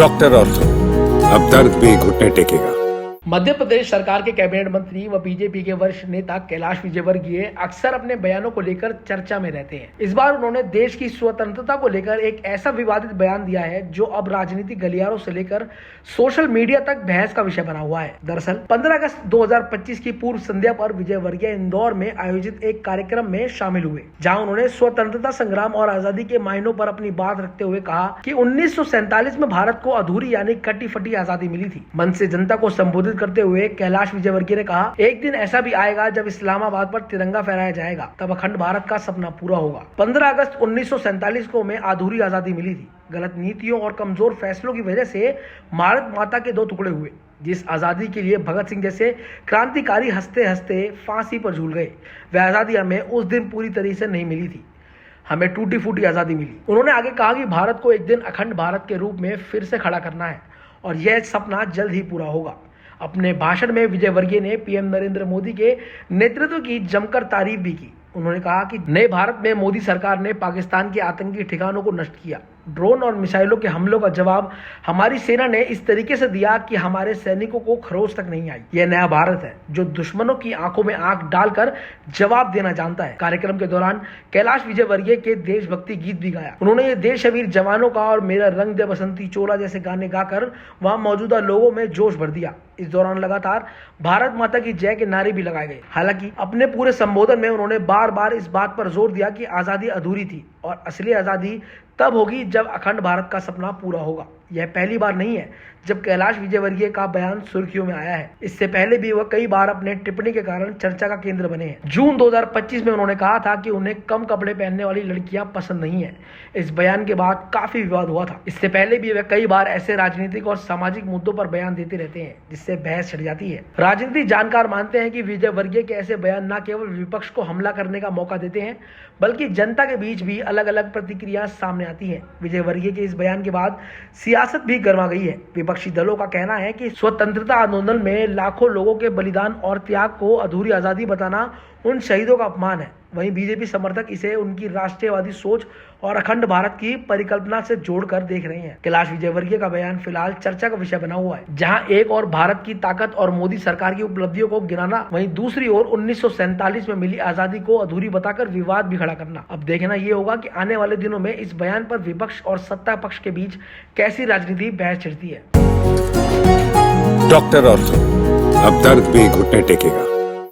Doctor ortho, अब दर्द भी घुटने टेकेगा। मध्य प्रदेश सरकार के कैबिनेट मंत्री व बीजेपी के वरिष्ठ नेता कैलाश विजयवर्गीय अक्सर अपने बयानों को लेकर चर्चा में रहते हैं। इस बार उन्होंने देश की स्वतंत्रता को लेकर एक ऐसा विवादित बयान दिया है जो अब राजनीतिक गलियारों से लेकर सोशल मीडिया तक बहस का विषय बना हुआ है। दरअसल 15 अगस्त 2025 की पूर्व संध्या पर विजयवर्गीय इंदौर में आयोजित एक कार्यक्रम में शामिल हुए, जहां उन्होंने स्वतंत्रता संग्राम और आजादी के मायनों पर अपनी बात रखते हुए कहा कि 1947 में भारत को अधूरी यानी कटी फटी आजादी मिली थी। मंच से जनता को संबोधित करते हुए कैलाश विजयवर्गीय ने कहा, एक दिन ऐसा भी आएगा जब इस्लामाबाद पर तिरंगा फहराया जाएगा, तब अखंड भारत का सपना पूरा होगा। 15 अगस्त 1947 को हमें अधूरी आजादी मिली थी। गलत नीतियों और कमजोर फैसलों की वजह से भारत माता के दो टुकड़े हुए। जिस आजादी के लिए भगत सिंह जैसे क्रांतिकारी हंसते हंसते फांसी पर झूल गए, वह आजादी हमें उस दिन पूरी तरह से नहीं मिली थी, हमें टूटी फूटी आजादी मिली। उन्होंने आगे कहा कि भारत को एक दिन अखंड भारत के रूप में फिर से खड़ा करना है और यह सपना जल्द ही पूरा होगा। अपने भाषण में विजयवर्गीय ने पीएम नरेंद्र मोदी के नेतृत्व की जमकर तारीफ भी की। उन्होंने कहा कि नए भारत में मोदी सरकार ने पाकिस्तान के आतंकी ठिकानों को नष्ट किया। ड्रोन और मिसाइलों के हमलों का जवाब हमारी सेना ने इस तरीके से दिया कि हमारे सैनिकों को खरोच तक नहीं आई। यह नया भारत है जो दुश्मनों की आंखों में आंख डालकर जवाब देना जानता है। कार्यक्रम के दौरान कैलाश विजयवर्गीय के देशभक्ति गीत भी गाया। उन्होंने ये देशवीर जवानों का और मेरा रंग दे बसंती चोला जैसे गाने गाकर वहां मौजूदा लोगों में जोश भर दिया। इस दौरान लगातार भारत माता की जय के नारे भी लगाए गए। हालांकि अपने पूरे संबोधन में उन्होंने बार बार इस बात पर जोर दिया कि आजादी अधूरी थी और असली आजादी तब होगी जब अखंड भारत का सपना पूरा होगा। यह पहली बार नहीं है जब कैलाश विजयवर्गीय का बयान सुर्खियों में आया है। इससे पहले भी वह कई बार अपने टिप्पणी के कारण चर्चा का केंद्र बने हैं। जून 2025 में उन्होंने कहा था कि उन्हें कम कपड़े पहनने वाली लड़कियां पसंद नहीं है। इस बयान के बाद काफी विवाद हुआ था। इससे पहले भी वह कई बार ऐसे राजनीतिक और सामाजिक मुद्दों पर बयान देते रहते हैं जिससे बहस छिड़ जाती है। राजनीतिक जानकार मानते हैं कि विजयवर्गीय के ऐसे बयान न केवल विपक्ष को हमला करने का मौका देते हैं बल्कि जनता के बीच भी अलग अलग प्रतिक्रिया सामने आती है। विजयवर्गीय के इस बयान के बाद सियासत भी गर्मा गई है। विपक्षी दलों का कहना है कि स्वतंत्रता आंदोलन में लाखों लोगों के बलिदान और त्याग को अधूरी आजादी बताना उन शहीदों का अपमान है। वहीं बीजेपी समर्थक इसे उनकी राष्ट्रवादी सोच और अखंड भारत की परिकल्पना से जोड़कर देख रहे हैं। कैलाश विजयवर्गीय का बयान फिलहाल चर्चा का विषय बना हुआ है, जहां एक और भारत की ताकत और मोदी सरकार की उपलब्धियों को गिनाना, वहीं दूसरी ओर 1947 में मिली आजादी को अधूरी बताकर विवाद भी खड़ा करना। अब देखना ये होगा कि आने वाले दिनों में इस बयान पर विपक्ष और सत्ता पक्ष के बीच कैसी राजनीति बहस छिड़ती है। डॉक्टर ऑर्थो, अब दर्द भी घुटने टेकेगा।